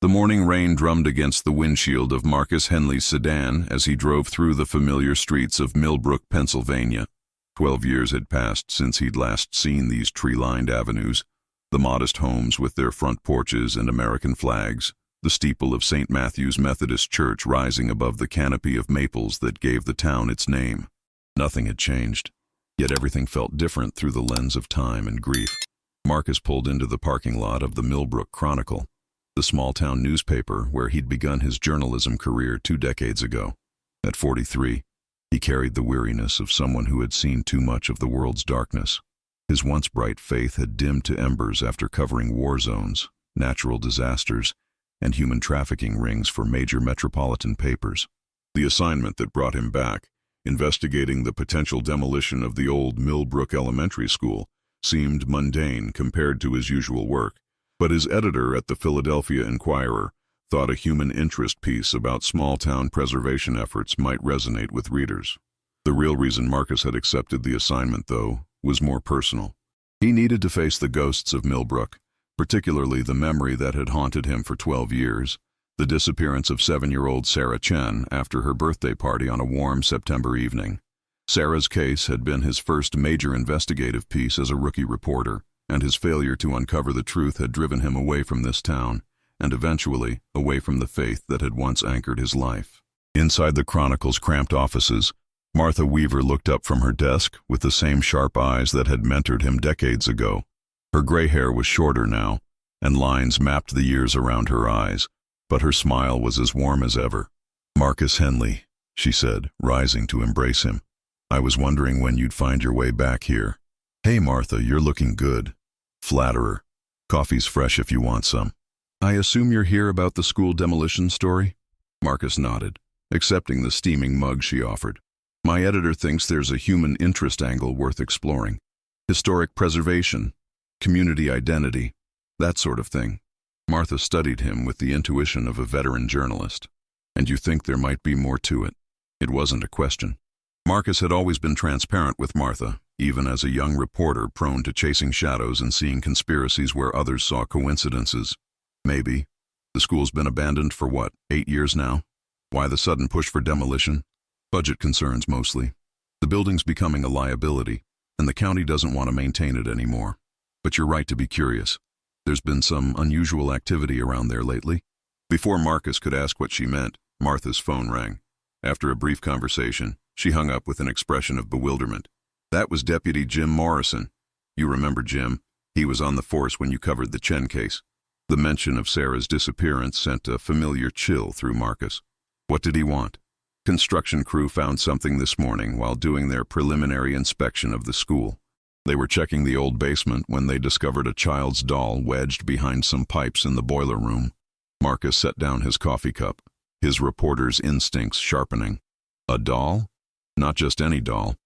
The morning rain drummed against the windshield of Marcus Henley's sedan as he drove through the familiar streets of Millbrook, Pennsylvania. 12 years had passed since he'd last seen these tree-lined avenues, the modest homes with their front porches and American flags, the steeple of St. Matthew's Methodist Church rising above the canopy of maples that gave the town its name. Nothing had changed, yet everything felt different through the lens of time and grief. Marcus pulled into the parking lot of the Millbrook Chronicle, the small-town newspaper where he'd begun his journalism career 2 decades ago. At 43, he carried the weariness of someone who had seen too much of the world's darkness. His once bright faith had dimmed to embers after covering war zones, natural disasters, and human trafficking rings for major metropolitan papers. The assignment that brought him back, investigating the potential demolition of the old Millbrook Elementary School, seemed mundane compared to his usual work. But his editor at the Philadelphia Inquirer thought a human interest piece about small-town preservation efforts might resonate with readers. The real reason Marcus had accepted the assignment, though, was more personal. He needed to face the ghosts of Millbrook, particularly the memory that had haunted him for 12 years, the disappearance of 7-year-old Sarah Chen after her birthday party on a warm September evening. Sarah's case had been his first major investigative piece as a rookie reporter, and his failure to uncover the truth had driven him away from this town, and eventually away from the faith that had once anchored his life. Inside the Chronicle's cramped offices, Martha Weaver looked up from her desk with the same sharp eyes that had mentored him decades ago. Her gray hair was shorter now, and lines mapped the years around her eyes, but her smile was as warm as ever. "Marcus Henley," she said, rising to embrace him. "I was wondering when you'd find your way back here." "Hey, Martha, you're looking good." Flatterer. "Coffee's fresh if you want some." "I assume you're here about the school demolition story?" Marcus nodded, accepting the steaming mug she offered. "My editor thinks there's a human interest angle worth exploring. Historic preservation, community identity, that sort of thing." Martha studied him with the intuition of a veteran journalist. "And you think there might be more to it?" It wasn't a question. Marcus had always been transparent with Martha, even as a young reporter prone to chasing shadows and seeing conspiracies where others saw coincidences. "Maybe. The school's been abandoned for what, 8 years now? Why the sudden push for demolition? Budget concerns mostly. The building's becoming a liability, and the county doesn't want to maintain it anymore. But you're right to be curious. There's been some unusual activity around there lately." Before Marcus could ask what she meant, Martha's phone rang. After a brief conversation, she hung up with an expression of bewilderment. "That was Deputy Jim Morrison. You remember Jim? He was on the force when you covered the Chen case." The mention of Sarah's disappearance sent a familiar chill through Marcus. What did he want? Construction crew found something this morning while doing their preliminary inspection of the school. They were checking the old basement when they discovered a child's doll wedged behind some pipes in the boiler room. Marcus set down his coffee cup, his reporter's instincts sharpening. A doll? Not just any doll.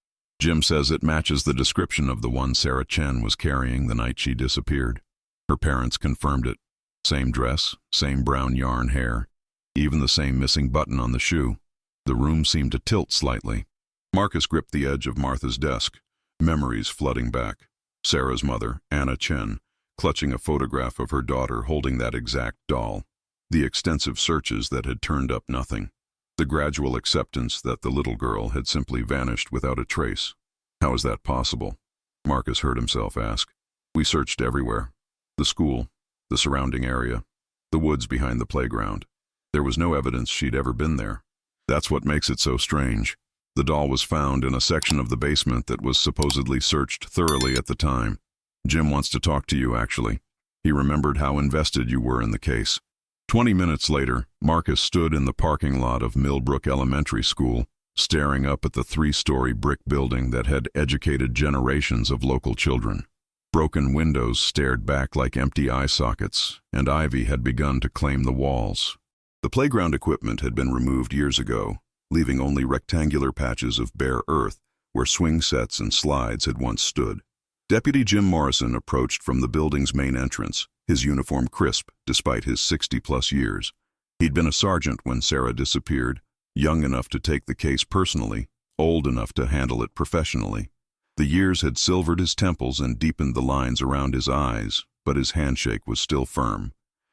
Jim says it matches the description of the one Sarah Chen was carrying the night she disappeared. Her parents confirmed it. Same dress, same brown yarn hair, even the same missing button on the shoe. The room seemed to tilt slightly. Marcus gripped the edge of Martha's desk, memories flooding back. Sarah's mother, Anna Chen, clutching a photograph of her daughter holding that exact doll. The extensive searches that had turned up nothing. The gradual acceptance that the little girl had simply vanished without a trace. How is that possible? Marcus heard himself ask. We searched everywhere. The school, the surrounding area, the woods behind the playground. There was no evidence she'd ever been there. That's what makes it so strange. The doll was found in a section of the basement that was supposedly searched thoroughly at the time. Jim wants to talk to you, actually. He remembered how invested you were in the case. 20 minutes later, Marcus stood in the parking lot of Millbrook Elementary School, staring up at the 3-story brick building that had educated generations of local children. Broken windows stared back like empty eye sockets, and ivy had begun to claim the walls. The playground equipment had been removed years ago, leaving only rectangular patches of bare earth where swing sets and slides had once stood. Deputy Jim Morrison approached from the building's main entrance, his uniform crisp despite his 60-plus years. He'd been a sergeant when Sarah disappeared, young enough to take the case personally, old enough to handle it professionally. The years had silvered his temples and deepened the lines around his eyes, but his handshake was still firm.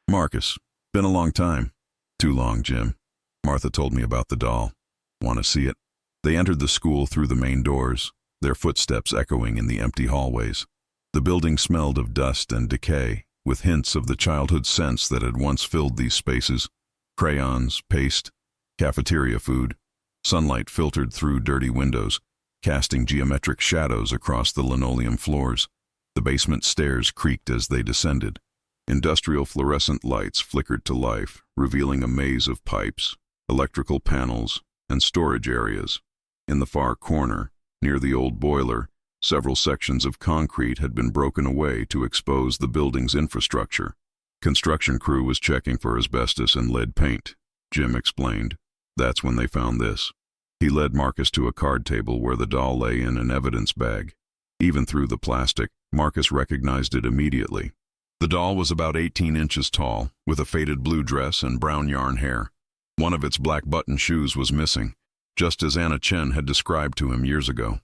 "Marcus, Been a long time. Too long, Jim. Martha told me about the doll. Want to see it? They entered the school through the main doors, their footsteps echoing in the empty hallways. The building smelled of dust and decay, with hints of the childhood scents that had once filled these spaces. Crayons, paste, cafeteria food. Sunlight filtered through dirty windows, casting geometric shadows across the linoleum floors. The basement stairs creaked as they descended. Industrial fluorescent lights flickered to life, revealing a maze of pipes, electrical panels, and storage areas. In the far corner, near the old boiler, several sections of concrete had been broken away to expose the building's infrastructure. Construction crew was checking for asbestos and lead paint, Jim explained. That's when they found this. He led Marcus to a card table where the doll lay in an evidence bag. Even through the plastic, Marcus recognized it immediately. The doll was about 18 inches tall, with a faded blue dress and brown yarn hair. One of its black button shoes was missing, just as Anna Chen had described to him years ago.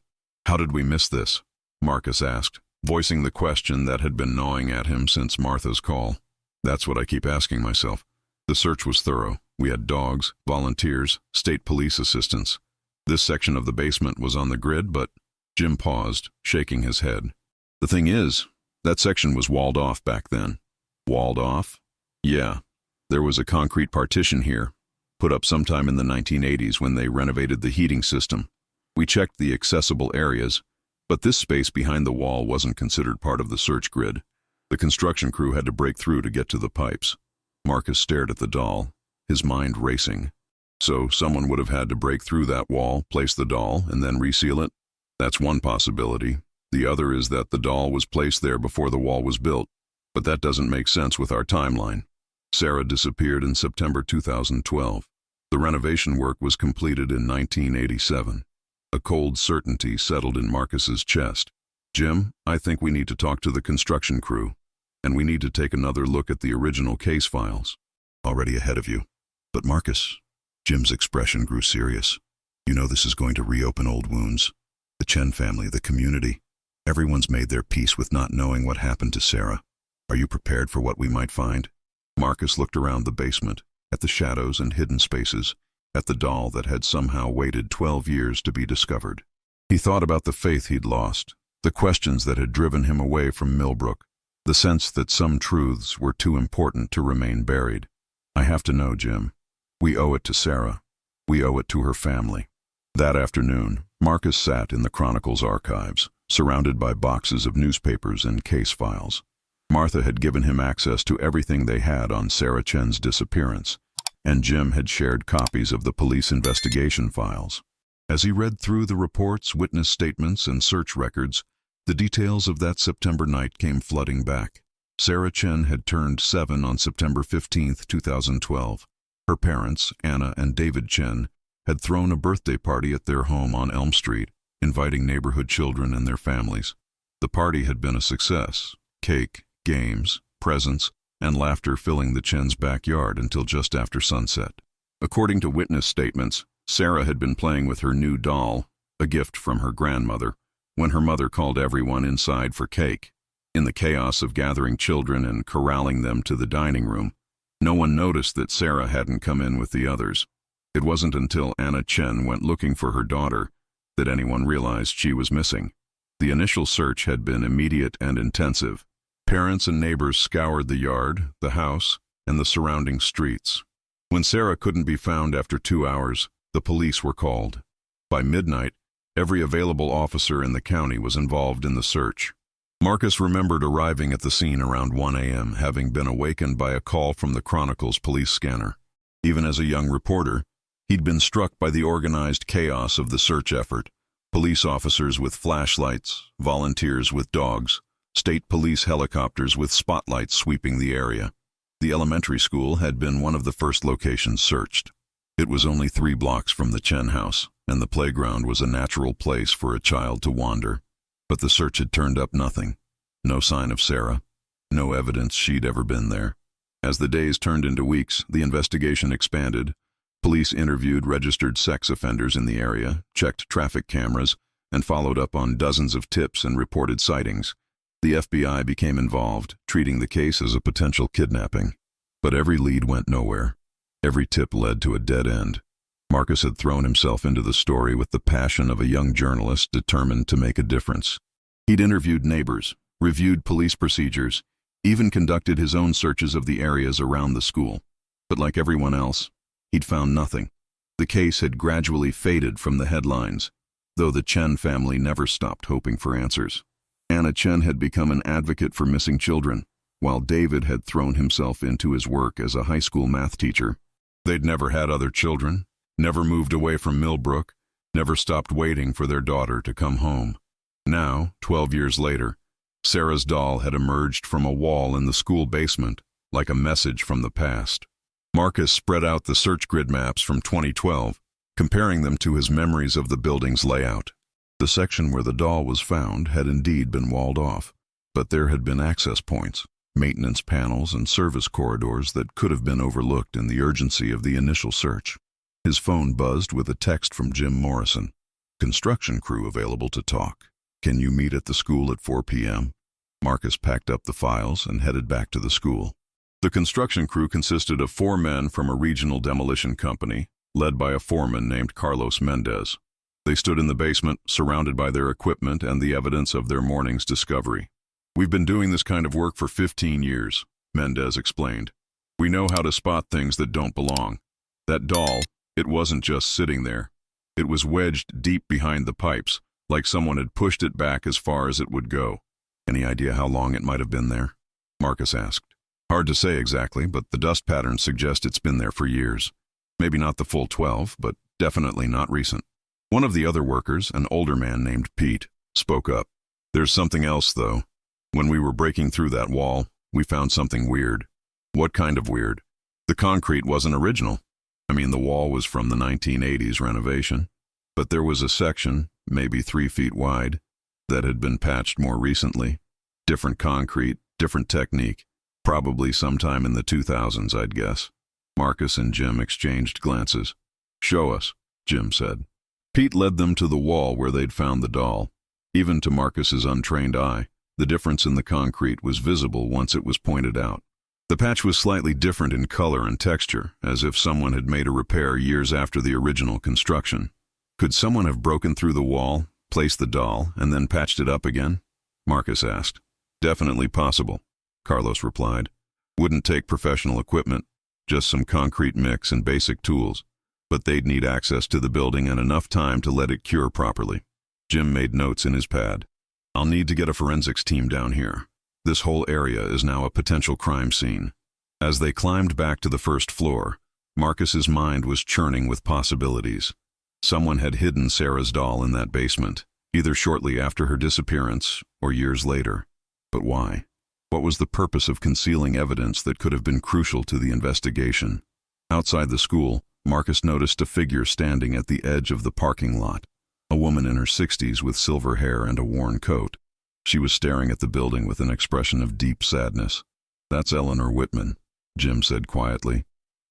"How did we miss this?" Marcus asked, voicing the question that had been gnawing at him since Martha's call. "That's what I keep asking myself." The search was thorough. We had dogs, volunteers, state police assistants. This section of the basement was on the grid, but Jim paused, shaking his head. "The thing is, that section was walled off back then." "Walled off?" "Yeah. There was a concrete partition here, put up sometime in the 1980s when they renovated the heating system. We checked the accessible areas, but this space behind the wall wasn't considered part of the search grid. The construction crew had to break through to get to the pipes." Marcus stared at the doll, his mind racing. "So someone would have had to break through that wall, place the doll, and then reseal it?" "That's one possibility. The other is that the doll was placed there before the wall was built, but that doesn't make sense with our timeline. Sarah disappeared in September 2012. The renovation work was completed in 1987. A cold certainty settled in Marcus's chest. "Jim, I think we need to talk to the construction crew, and we need to take another look at the original case files." "Already ahead of you." "But Marcus," Jim's expression grew serious, "you know this is going to reopen old wounds. The Chen family, the community. Everyone's made their peace with not knowing what happened to Sarah. Are you prepared for what we might find?" Marcus looked around the basement, at the shadows and hidden spaces, at the doll that had somehow waited 12 years to be discovered. He thought about the faith he'd lost, the questions that had driven him away from Millbrook, the sense that some truths were too important to remain buried. "I have to know, Jim. We owe it to Sarah. We owe it to her family." That afternoon, Marcus sat in the Chronicle's archives, surrounded by boxes of newspapers and case files. Martha had given him access to everything they had on Sarah Chen's disappearance, and Jim had shared copies of the police investigation files. As he read through the reports, witness statements, and search records, the details of that September night came flooding back. Sarah Chen had turned 7 on September 15, 2012. Her parents, Anna and David Chen, had thrown a birthday party at their home on Elm Street, inviting neighborhood children and their families. The party had been a success. Cake, games, presents, and laughter filling the Chen's backyard until just after sunset. According to witness statements, Sarah had been playing with her new doll, a gift from her grandmother, when her mother called everyone inside for cake. In the chaos of gathering children and corralling them to the dining room, no one noticed that Sarah hadn't come in with the others. It wasn't until Anna Chen went looking for her daughter that anyone realized she was missing. The initial search had been immediate and intensive. Parents and neighbors scoured the yard, the house, and the surrounding streets. When Sarah couldn't be found after 2 hours, the police were called. By midnight, every available officer in the county was involved in the search. Marcus remembered arriving at the scene around 1 a.m., having been awakened by a call from the Chronicle's police scanner. Even as a young reporter, he'd been struck by the organized chaos of the search effort. Police officers with flashlights, volunteers with dogs, state police helicopters with spotlights sweeping the area. The elementary school had been one of the first locations searched. It was only 3 blocks from the Chen house, and the playground was a natural place for a child to wander. But the search had turned up nothing. No sign of Sarah. No evidence she'd ever been there. As the days turned into weeks, the investigation expanded. Police interviewed registered sex offenders in the area, checked traffic cameras, and followed up on dozens of tips and reported sightings. The FBI became involved, treating the case as a potential kidnapping. But every lead went nowhere. Every tip led to a dead end. Marcus had thrown himself into the story with the passion of a young journalist determined to make a difference. He'd interviewed neighbors, reviewed police procedures, even conducted his own searches of the areas around the school. But like everyone else, he'd found nothing. The case had gradually faded from the headlines, though the Chen family never stopped hoping for answers. Anna Chen had become an advocate for missing children, while David had thrown himself into his work as a high school math teacher. They'd never had other children, never moved away from Millbrook, never stopped waiting for their daughter to come home. Now, 12 years later, Sarah's doll had emerged from a wall in the school basement, like a message from the past. Marcus spread out the search grid maps from 2012, comparing them to his memories of the building's layout. The section where the doll was found had indeed been walled off, but there had been access points, maintenance panels, and service corridors that could have been overlooked in the urgency of the initial search. His phone buzzed with a text from Jim Morrison. "Construction crew available to talk. Can you meet at the school at 4 p.m.? Marcus packed up the files and headed back to the school. The construction crew consisted of 4 men from a regional demolition company, led by a foreman named Carlos Mendez. They stood in the basement, surrounded by their equipment and the evidence of their morning's discovery. "We've been doing this kind of work for 15 years, Mendez explained. "We know how to spot things that don't belong. That doll, it wasn't just sitting there. It was wedged deep behind the pipes, like someone had pushed it back as far as it would go." "Any idea how long it might have been there?" Marcus asked. "Hard to say exactly, but the dust patterns suggest it's been there for years. Maybe not the full 12, but definitely not recent." One of the other workers, an older man named Pete, spoke up. "There's something else, though. When we were breaking through that wall, we found something weird." "What kind of weird?" "The concrete wasn't original. I mean, the wall was from the 1980s renovation. But there was a section, maybe 3 feet wide, that had been patched more recently. Different concrete, different technique. Probably sometime in the 2000s, I'd guess." Marcus and Jim exchanged glances. "Show us," Jim said. Pete led them to the wall where they'd found the doll. Even to Marcus's untrained eye, the difference in the concrete was visible once it was pointed out. The patch was slightly different in color and texture, as if someone had made a repair years after the original construction. "Could someone have broken through the wall, placed the doll, and then patched it up again?" Marcus asked. "Definitely possible," Carlos replied. "Wouldn't take professional equipment, just some concrete mix and basic tools, but they'd need access to the building and enough time to let it cure properly." Jim made notes in his pad. "I'll need to get a forensics team down here. This whole area is now a potential crime scene." As they climbed back to the first floor, Marcus's mind was churning with possibilities. Someone had hidden Sarah's doll in that basement, either shortly after her disappearance or years later. But why? What was the purpose of concealing evidence that could have been crucial to the investigation? Outside the school, Marcus noticed a figure standing at the edge of the parking lot. A woman in her 60s with silver hair and a worn coat. She was staring at the building with an expression of deep sadness. "That's Eleanor Whitman," Jim said quietly.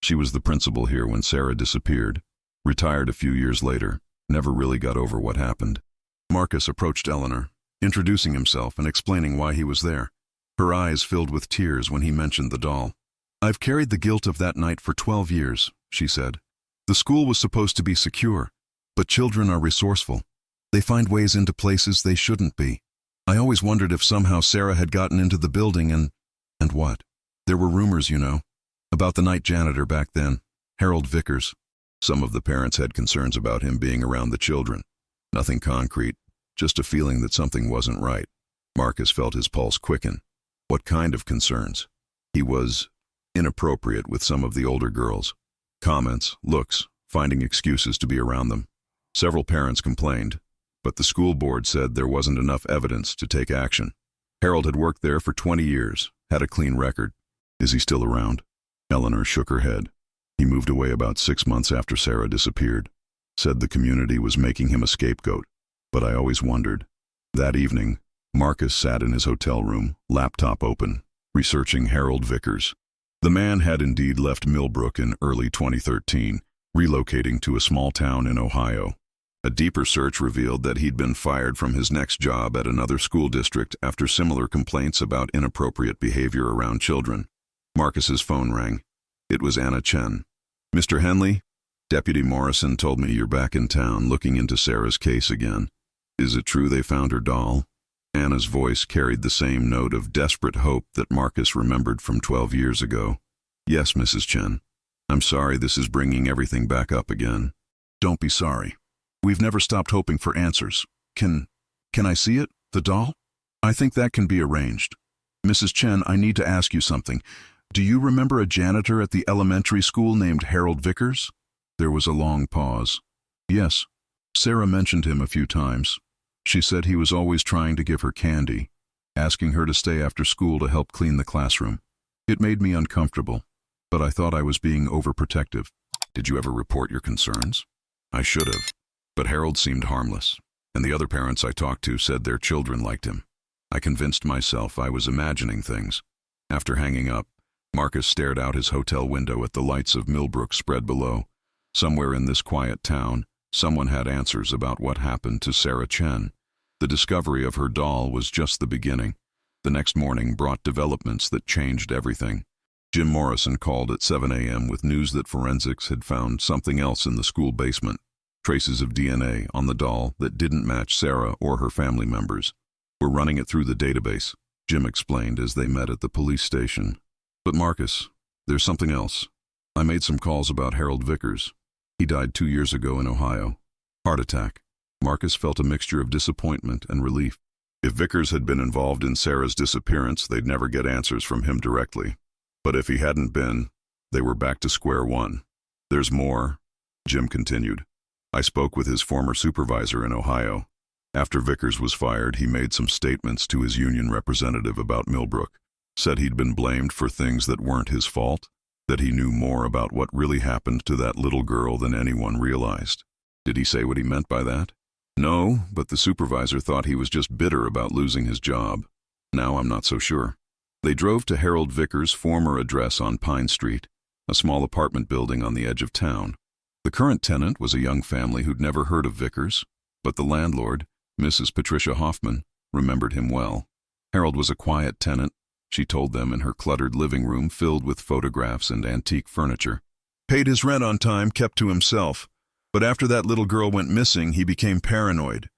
"She was the principal here when Sarah disappeared. Retired a few years later, never really got over what happened." Marcus approached Eleanor, introducing himself and explaining why he was there. Her eyes filled with tears when he mentioned the doll. "I've carried the guilt of that night for 12 years, she said. "The school was supposed to be secure, but children are resourceful. They find ways into places they shouldn't be. I always wondered if somehow Sarah had gotten into the building and what? There were rumors, you know, about the night janitor back then, Harold Vickers. Some of the parents had concerns about him being around the children. Nothing concrete, just a feeling that something wasn't right." Marcus felt his pulse quicken. What kind of concerns? He was inappropriate with some of the older girls. Comments, looks, finding excuses to be around them. Several parents complained, but the school board said there wasn't enough evidence to take action. Harold had worked there for 20 years, had a clean record. "Is he still around?" Eleanor shook her head. "He moved away about 6 months after Sarah disappeared. Said the community was making him a scapegoat, but I always wondered." That evening, Marcus sat in his hotel room, laptop open, researching Harold Vickers. The man had indeed left Millbrook in early 2013, relocating to a small town in Ohio. A deeper search revealed that he'd been fired from his next job at another school district after similar complaints about inappropriate behavior around children. Marcus's phone rang. It was Anna Chen. "Mr. Henley, Deputy Morrison told me you're back in town looking into Sarah's case again. Is it true they found her doll?" Anna's voice carried the same note of desperate hope that Marcus remembered from 12 years ago. "Yes, Mrs. Chen. I'm sorry this is bringing everything back up again." "Don't be sorry. We've never stopped hoping for answers. Can I see it, the doll?" "I think that can be arranged. Mrs. Chen, I need to ask you something. Do you remember a janitor at the elementary school named Harold Vickers?" There was a long pause. "Yes. Sarah mentioned him a few times. She said he was always trying to give her candy, asking her to stay after school to help clean the classroom. It made me uncomfortable, but I thought I was being overprotective." "Did you ever report your concerns?" "I should have, but Harold seemed harmless, and the other parents I talked to said their children liked him. I convinced myself I was imagining things." After hanging up, Marcus stared out his hotel window at the lights of Millbrook spread below. Somewhere in this quiet town, someone had answers about what happened to Sarah Chen. The discovery of her doll was just the beginning. The next morning brought developments that changed everything. Jim Morrison called at 7 a.m. with news that forensics had found something else in the school basement. Traces of DNA on the doll that didn't match Sarah or her family members. "We're running it through the database," Jim explained as they met at the police station. "But Marcus, there's something else. I made some calls about Harold Vickers. He died 2 years ago in Ohio. Heart attack." Marcus felt a mixture of disappointment and relief. If Vickers had been involved in Sarah's disappearance, they'd never get answers from him directly. But if he hadn't been, they were back to square one. "There's more," Jim continued. "I spoke with his former supervisor in Ohio. After Vickers was fired, he made some statements to his union representative about Millbrook. Said he'd been blamed for things that weren't his fault, that he knew more about what really happened to that little girl than anyone realized." "Did he say what he meant by that?" "No, but the supervisor thought he was just bitter about losing his job. Now I'm not so sure." They drove to Harold Vickers' former address on Pine Street, a small apartment building on the edge of town. The current tenant was a young family who'd never heard of Vickers, but the landlord, Mrs. Patricia Hoffman, remembered him well. Harold was a quiet tenant, she told them in her cluttered living room filled with photographs and antique furniture. "Paid his rent on time, kept to himself. But after that little girl went missing, he became paranoid.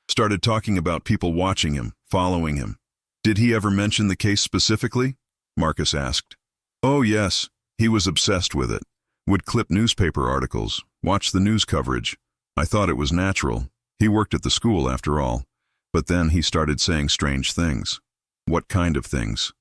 Started talking about people watching him, following him." "Did he ever mention the case specifically?" Marcus asked. "Oh yes, he was obsessed with it. Would clip newspaper articles, watch the news coverage. I thought it was natural. He worked at the school after all. But then he started saying strange things." "What kind of things?"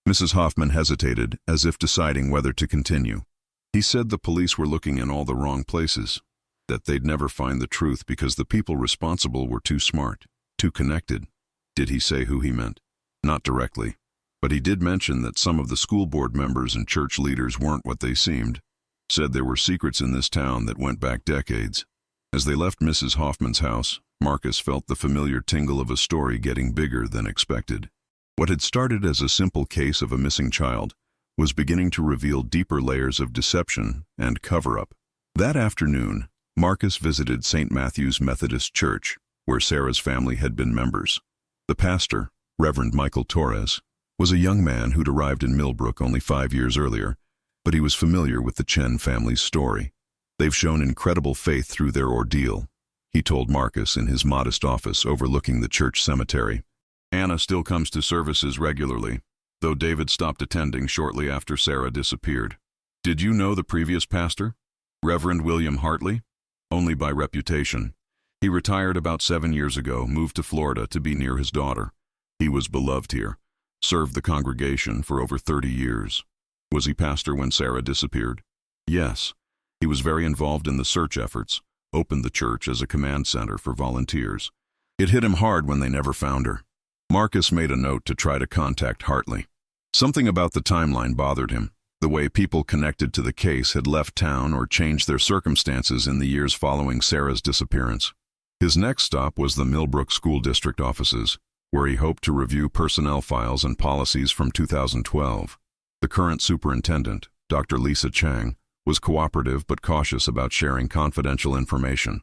Mrs. Hoffman hesitated, as if deciding whether to continue. "He said the police were looking in all the wrong places, that they'd never find the truth because the people responsible were too smart, too connected." "Did he say who he meant?" "Not directly, but he did mention that some of the school board members and church leaders weren't what they seemed. Said there were secrets in this town that went back decades." As they left Mrs. Hoffman's house, Marcus felt the familiar tingle of a story getting bigger than expected. What had started as a simple case of a missing child was beginning to reveal deeper layers of deception and cover-up. That afternoon, Marcus visited St. Matthew's Methodist Church, where Sarah's family had been members. The pastor, Reverend Michael Torres, was a young man who'd arrived in Millbrook only 5 years earlier, but he was familiar with the Chen family's story. "They've shown incredible faith through their ordeal," he told Marcus in his modest office overlooking the church cemetery. "Anna still comes to services regularly, though David stopped attending shortly after Sarah disappeared." "Did you know the previous pastor, Reverend William Hartley?" "Only by reputation. He retired about 7 years ago, moved to Florida to be near his daughter. He was beloved here, served the congregation for over 30 years. "Was he pastor when Sarah disappeared?" "Yes. He was very involved in the search efforts, opened the church as a command center for volunteers. It hit him hard when they never found her." Marcus made a note to try to contact Hartley. Something about the timeline bothered him. The way people connected to the case had left town or changed their circumstances in the years following Sarah's disappearance. His next stop was the Millbrook School District offices, where he hoped to review personnel files and policies from 2012. The current superintendent, Dr. Lisa Chang, was cooperative but cautious about sharing confidential information.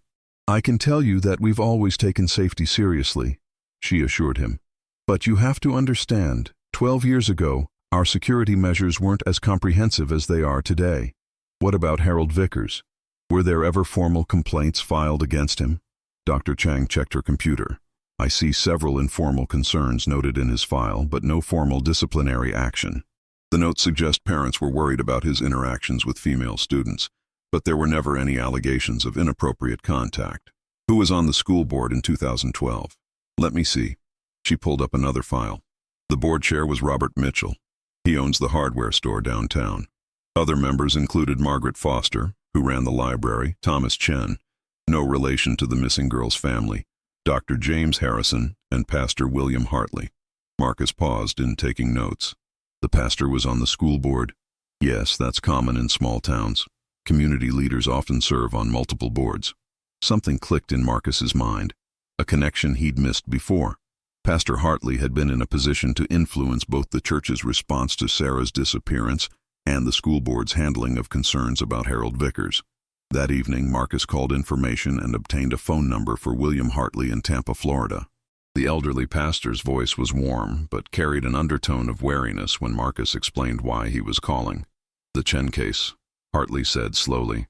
"I can tell you that we've always taken safety seriously," she assured him. "But you have to understand, 12 years ago, Our security measures weren't as comprehensive as they are today. What about Harold Vickers? Were there ever formal complaints filed against him? Dr. Chang checked her computer. I see several informal concerns noted in his file, but no formal disciplinary action. The notes suggest parents were worried about his interactions with female students, but there were never any allegations of inappropriate contact. Who was on the school board in 2012? Let me see. She pulled up another file. The board chair was Robert Mitchell. He owns the hardware store downtown. Other members included Margaret Foster, who ran the library, Thomas Chen, no relation to the missing girl's family, Dr. James Harrison, and Pastor William Hartley. Marcus paused in taking notes. The pastor was on the school board. Yes, that's common in small towns. Community leaders often serve on multiple boards. Something clicked in Marcus's mind, a connection he'd missed before. Pastor Hartley had been in a position to influence both the church's response to Sarah's disappearance and the school board's handling of concerns about Harold Vickers. That evening, Marcus called information and obtained a phone number for William Hartley in Tampa, Florida. The elderly pastor's voice was warm, but carried an undertone of wariness when Marcus explained why he was calling. The Chen case, Hartley said slowly.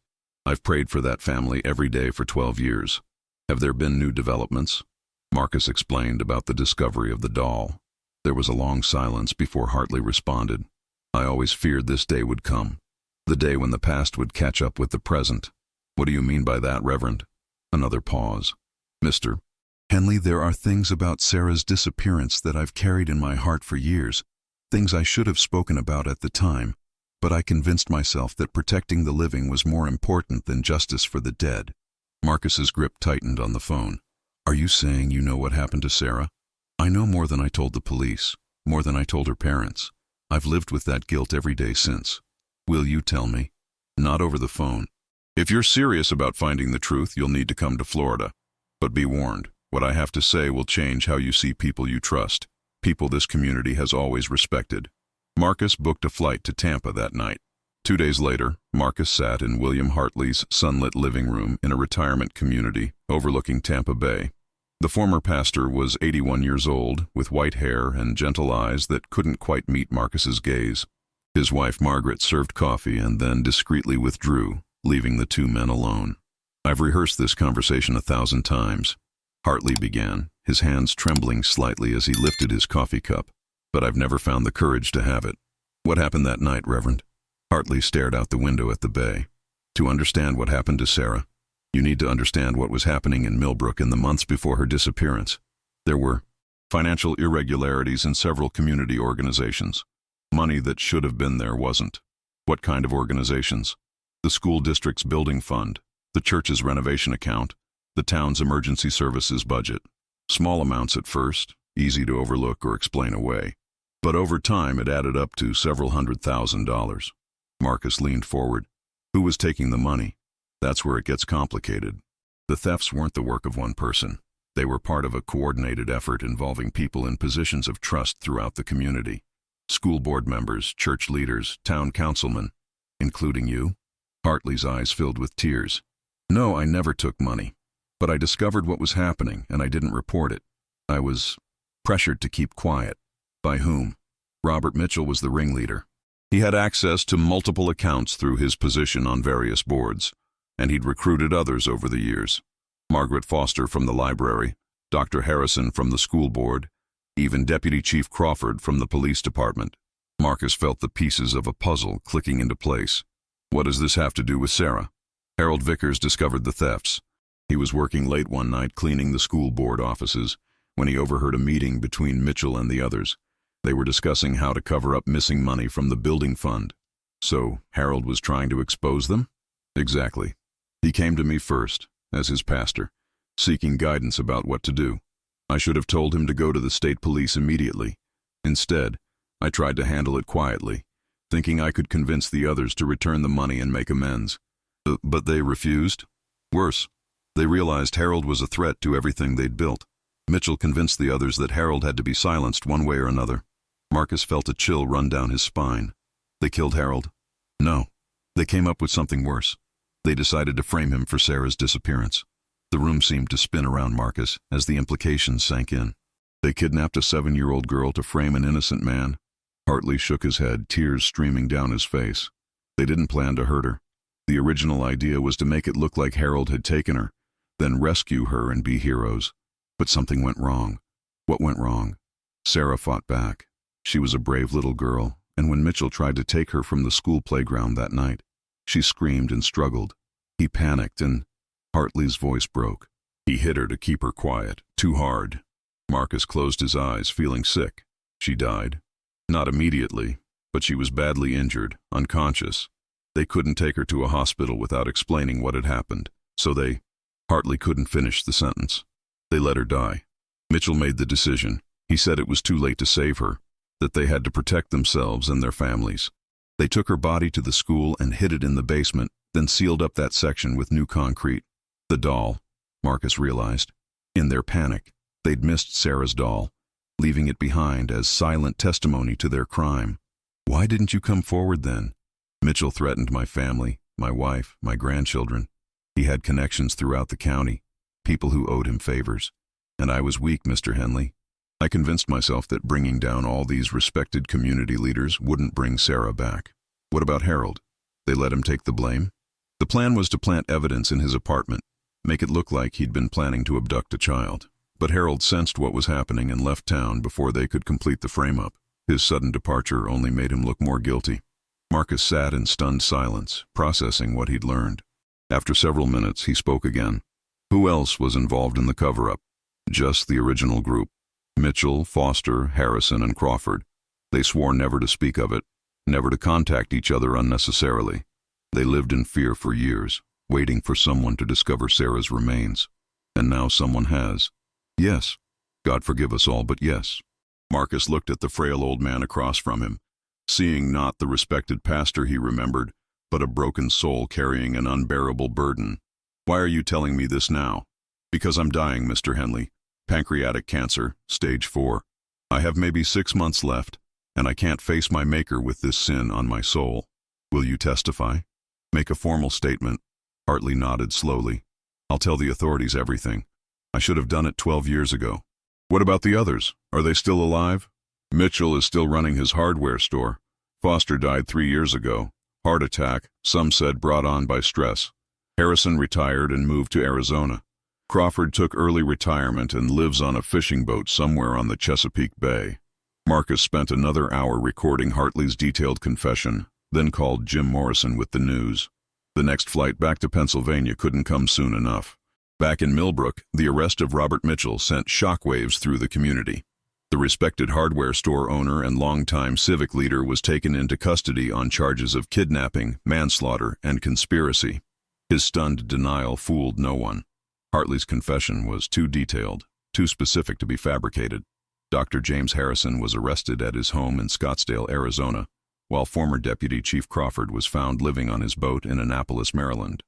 I've prayed for that family every day for 12 years. Have there been new developments? Marcus explained about the discovery of the doll. There was a long silence before Hartley responded. I always feared this day would come. The day when the past would catch up with the present. What do you mean by that, Reverend? Another pause. Mr. Henley, there are things about Sarah's disappearance that I've carried in my heart for years, things I should have spoken about at the time, but I convinced myself that protecting the living was more important than justice for the dead. Marcus's grip tightened on the phone. Are you saying you know what happened to Sarah? I know more than I told the police, more than I told her parents. I've lived with that guilt every day since. Will you tell me? Not over the phone. If you're serious about finding the truth, you'll need to come to Florida. But be warned, what I have to say will change how you see people you trust, people this community has always respected. Marcus booked a flight to Tampa that night. 2 days later, Marcus sat in William Hartley's sunlit living room in a retirement community overlooking Tampa Bay. The former pastor was 81 years old, with white hair and gentle eyes that couldn't quite meet Marcus's gaze. His wife Margaret served coffee and then discreetly withdrew, leaving the two men alone. I've rehearsed this conversation 1,000 times. Hartley began, his hands trembling slightly as he lifted his coffee cup. But I've never found the courage to have it. What happened that night, Reverend? Hartley stared out the window at the bay. To understand what happened to Sarah, you need to understand what was happening in Millbrook in the months before her disappearance. There were financial irregularities in several community organizations. Money that should have been there wasn't. What kind of organizations? The school district's building fund, the church's renovation account, the town's emergency services budget. Small amounts at first, easy to overlook or explain away. But over time it added up to several $100,000. Marcus leaned forward. Who was taking the money? That's where it gets complicated. The thefts weren't the work of one person. They were part of a coordinated effort involving people in positions of trust throughout the community. School board members, church leaders, town councilmen, including you. Hartley's eyes filled with tears. No, I never took money. But I discovered what was happening and I didn't report it. I was pressured to keep quiet. By whom? Robert Mitchell was the ringleader. He had access to multiple accounts through his position on various boards, and he'd recruited others over the years. Margaret Foster from the library, Dr. Harrison from the school board, even Deputy Chief Crawford from the police department. Marcus felt the pieces of a puzzle clicking into place. What does this have to do with Sarah? Harold Vickers discovered the thefts. He was working late one night cleaning the school board offices when he overheard a meeting between Mitchell and the others. They were discussing how to cover up missing money from the building fund. So Harold was trying to expose them? Exactly. He came to me first, as his pastor, seeking guidance about what to do. I should have told him to go to the state police immediately. Instead, I tried to handle it quietly, thinking I could convince the others to return the money and make amends. But they refused. Worse, they realized Harold was a threat to everything they'd built. Mitchell convinced the others that Harold had to be silenced one way or another. Marcus felt a chill run down his spine. They killed Harold? No. They came up with something worse. They decided to frame him for Sarah's disappearance. The room seemed to spin around Marcus as the implications sank in. They kidnapped a 7-year-old girl to frame an innocent man. Hartley shook his head, tears streaming down his face. They didn't plan to hurt her. The original idea was to make it look like Harold had taken her, then rescue her and be heroes. But something went wrong. What went wrong? Sarah fought back. She was a brave little girl, and when Mitchell tried to take her from the school playground that night, she screamed and struggled. He panicked and Hartley's voice broke. He hit her to keep her quiet, too hard. Marcus closed his eyes, feeling sick. She died. Not immediately, but she was badly injured, unconscious. They couldn't take her to a hospital without explaining what had happened, so Hartley couldn't finish the sentence. They let her die. Mitchell made the decision. He said it was too late to save her, that they had to protect themselves and their families. They took her body to the school and hid it in the basement, then sealed up that section with new concrete. The doll, Marcus realized. In their panic, they'd missed Sarah's doll, leaving it behind as silent testimony to their crime. Why didn't you come forward then? Mitchell threatened my family, my wife, my grandchildren. He had connections throughout the county, people who owed him favors. And I was weak, Mr. Henley. I convinced myself that bringing down all these respected community leaders wouldn't bring Sarah back. What about Harold? They let him take the blame? The plan was to plant evidence in his apartment, make it look like he'd been planning to abduct a child. But Harold sensed what was happening and left town before they could complete the frame-up. His sudden departure only made him look more guilty. Marcus sat in stunned silence, processing what he'd learned. After several minutes, he spoke again. Who else was involved in the cover-up? Just the original group. Mitchell, Foster, Harrison, and Crawford. They swore never to speak of it, never to contact each other unnecessarily. They lived in fear for years, waiting for someone to discover Sarah's remains. And now someone has. Yes. God forgive us all, but yes. Marcus looked at the frail old man across from him, seeing not the respected pastor he remembered, but a broken soul carrying an unbearable burden. Why are you telling me this now? Because I'm dying, Mr. Henley. Pancreatic cancer, stage 4. I have maybe 6 months left, and I can't face my maker with this sin on my soul. Will you testify? Make a formal statement. Hartley nodded slowly. I'll tell the authorities everything. I should have done it 12 years ago. What about the others? Are they still alive? Mitchell is still running his hardware store. Foster died 3 years ago. Heart attack, some said brought on by stress. Harrison retired and moved to Arizona. Crawford took early retirement and lives on a fishing boat somewhere on the Chesapeake Bay. Marcus spent another hour recording Hartley's detailed confession, then called Jim Morrison with the news. The next flight back to Pennsylvania couldn't come soon enough. Back in Millbrook, the arrest of Robert Mitchell sent shockwaves through the community. The respected hardware store owner and longtime civic leader was taken into custody on charges of kidnapping, manslaughter, and conspiracy. His stunned denial fooled no one. Hartley's confession was too detailed, too specific to be fabricated. Dr. James Harrison was arrested at his home in Scottsdale, Arizona, while former Deputy Chief Crawford was found living on his boat in Annapolis, Maryland.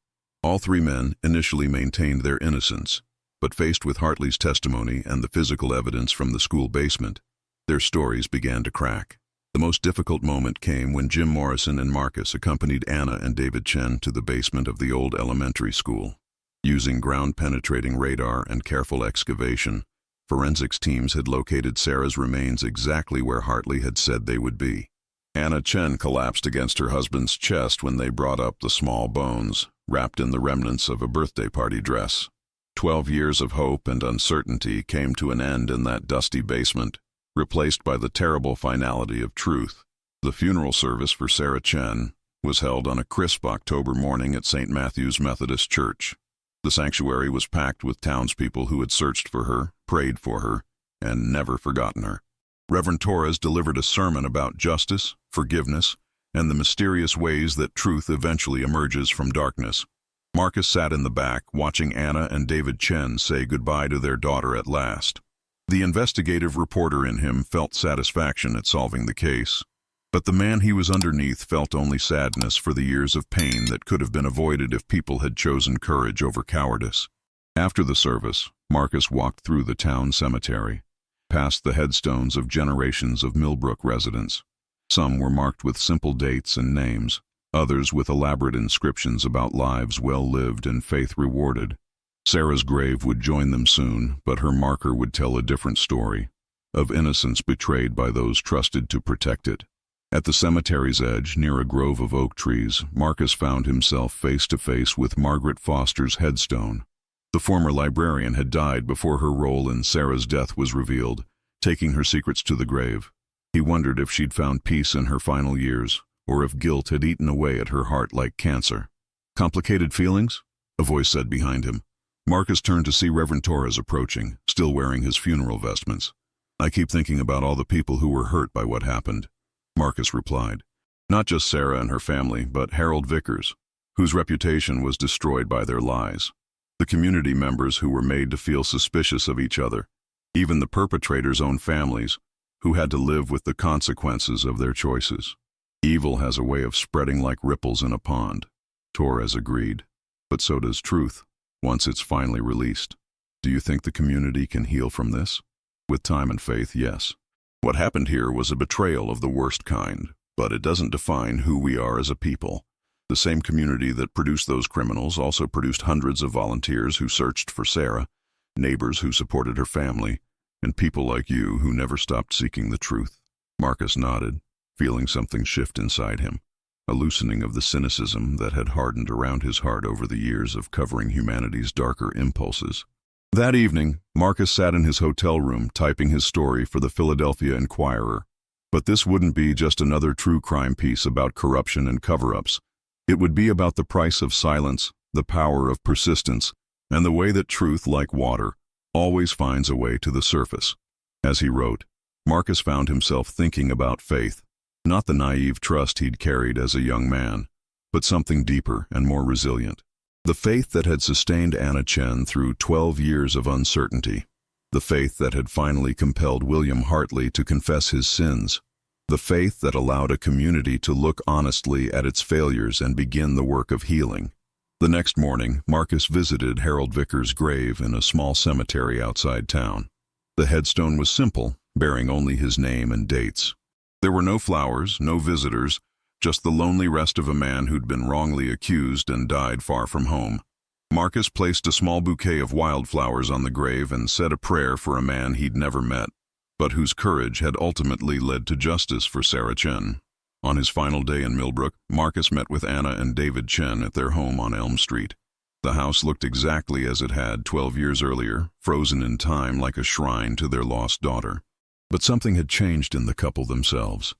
All 3 men initially maintained their innocence, but faced with Hartley's testimony and the physical evidence from the school basement, their stories began to crack. The most difficult moment came when Jim Morrison and Marcus accompanied Anna and David Chen to the basement of the old elementary school. Using ground-penetrating radar and careful excavation, forensics teams had located Sarah's remains exactly where Hartley had said they would be. Anna Chen collapsed against her husband's chest when they brought up the small bones, wrapped in the remnants of a birthday party dress. 12 years of hope and uncertainty came to an end in that dusty basement, replaced by the terrible finality of truth. The funeral service for Sarah Chen was held on a crisp October morning at St. Matthew's Methodist Church. The sanctuary was packed with townspeople who had searched for her, prayed for her, and never forgotten her. Reverend Torres delivered a sermon about justice, forgiveness, and the mysterious ways that truth eventually emerges from darkness. Marcus sat in the back, watching Anna and David Chen say goodbye to their daughter at last. The investigative reporter in him felt satisfaction at solving the case, but the man he was underneath felt only sadness for the years of pain that could have been avoided if people had chosen courage over cowardice. After the service, Marcus walked through the town cemetery, past the headstones of generations of Millbrook residents. Some were marked with simple dates and names, others with elaborate inscriptions about lives well lived and faith rewarded. Sarah's grave would join them soon, but her marker would tell a different story, of innocence betrayed by those trusted to protect it. At the cemetery's edge, near a grove of oak trees, Marcus found himself face to face with Margaret Foster's headstone. The former librarian had died before her role in Sarah's death was revealed, taking her secrets to the grave. He wondered if she'd found peace in her final years, or if guilt had eaten away at her heart like cancer. "Complicated feelings?" a voice said behind him. Marcus turned to see Reverend Torres approaching, still wearing his funeral vestments. "I keep thinking about all the people who were hurt by what happened," Marcus replied. "Not just Sarah and her family, but Harold Vickers, whose reputation was destroyed by their lies. The community members who were made to feel suspicious of each other, even the perpetrators' own families, who had to live with the consequences of their choices. Evil has a way of spreading like ripples in a pond," Torres agreed. "But so does truth, once it's finally released. Do you think the community can heal from this?" "With time and faith, yes. What happened here was a betrayal of the worst kind, but it doesn't define who we are as a people. The same community that produced those criminals also produced hundreds of volunteers who searched for Sarah, neighbors who supported her family, and people like you who never stopped seeking the truth." Marcus nodded, feeling something shift inside him, a loosening of the cynicism that had hardened around his heart over the years of covering humanity's darker impulses. That evening, Marcus sat in his hotel room typing his story for the Philadelphia Inquirer. But this wouldn't be just another true crime piece about corruption and cover-ups. It would be about the price of silence, the power of persistence, and the way that truth, like water, always finds a way to the surface. As he wrote, Marcus found himself thinking about faith, not the naive trust he'd carried as a young man, but something deeper and more resilient. The faith that had sustained Anna Chen through 12 years of uncertainty. The faith that had finally compelled William Hartley to confess his sins. The faith that allowed a community to look honestly at its failures and begin the work of healing. The next morning, Marcus visited Harold Vickers' grave in a small cemetery outside town. The headstone was simple, bearing only his name and dates. There were no flowers, no visitors, just the lonely rest of a man who'd been wrongly accused and died far from home. Marcus placed a small bouquet of wildflowers on the grave and said a prayer for a man he'd never met, but whose courage had ultimately led to justice for Sarah Chen. On his final day in Millbrook, Marcus met with Anna and David Chen at their home on Elm Street. The house looked exactly as it had 12 years earlier, frozen in time like a shrine to their lost daughter. But something had changed in the couple themselves,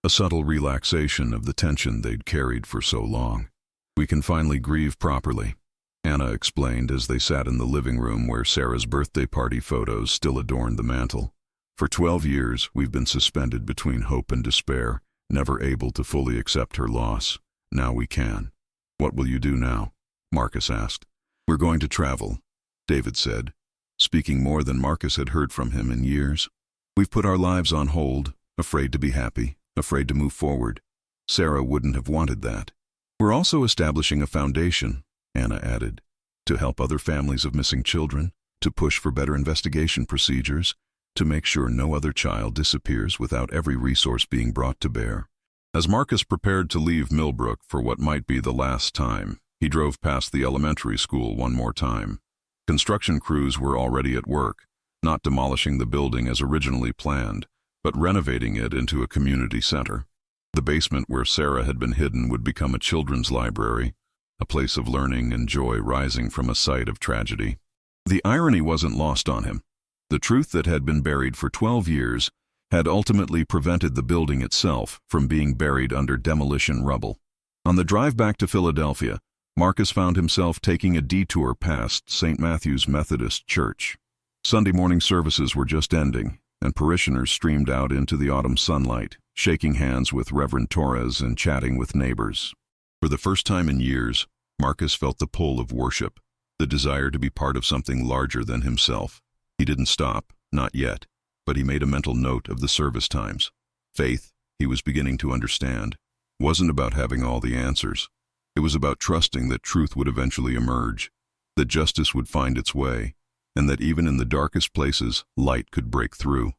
a subtle relaxation of the tension they'd carried for so long. "We can finally grieve properly," Anna explained as they sat in the living room where Sarah's birthday party photos still adorned the mantel. "For 12 years, we've been suspended between hope and despair, never able to fully accept her loss. Now we can." "What will you do now?" Marcus asked. "We're going to travel," David said, speaking more than Marcus had heard from him in years. "We've put our lives on hold, afraid to be happy, afraid to move forward. Sarah wouldn't have wanted that. We're also establishing a foundation," Anna added, "to help other families of missing children, to push for better investigation procedures, to make sure no other child disappears without every resource being brought to bear." As Marcus prepared to leave Millbrook for what might be the last time, he drove past the elementary school one more time. Construction crews were already at work, not demolishing the building as originally planned, but renovating it into a community center. The basement where Sarah had been hidden would become a children's library, a place of learning and joy rising from a site of tragedy. The irony wasn't lost on him. The truth that had been buried for 12 years had ultimately prevented the building itself from being buried under demolition rubble. On the drive back to Philadelphia, Marcus found himself taking a detour past St. Matthew's Methodist Church. Sunday morning services were just ending, and parishioners streamed out into the autumn sunlight, shaking hands with Reverend Torres and chatting with neighbors. For the first time in years, Marcus felt the pull of worship, the desire to be part of something larger than himself. He didn't stop, not yet, but he made a mental note of the service times. Faith, he was beginning to understand, wasn't about having all the answers. It was about trusting that truth would eventually emerge, that justice would find its way, and that even in the darkest places, light could break through.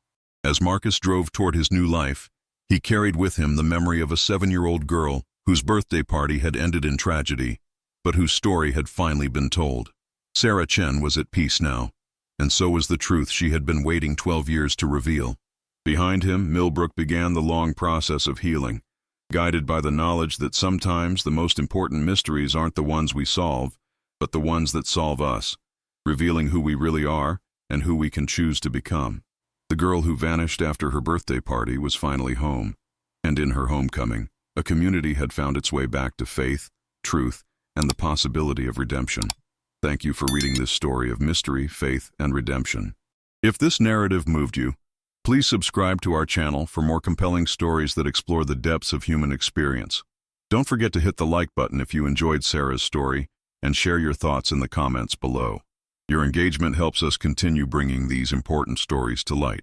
As Marcus drove toward his new life, he carried with him the memory of a 7-year-old girl whose birthday party had ended in tragedy, but whose story had finally been told. Sarah Chen was at peace now, and so was the truth she had been waiting 12 years to reveal. Behind him, Millbrook began the long process of healing, guided by the knowledge that sometimes the most important mysteries aren't the ones we solve, but the ones that solve us, revealing who we really are and who we can choose to become. The girl who vanished after her birthday party was finally home, and in her homecoming, a community had found its way back to faith, truth, and the possibility of redemption. Thank you for reading this story of mystery, faith, and redemption. If this narrative moved you, please subscribe to our channel for more compelling stories that explore the depths of human experience. Don't forget to hit the like button if you enjoyed Sarah's story, and share your thoughts in the comments below. Your engagement helps us continue bringing these important stories to light.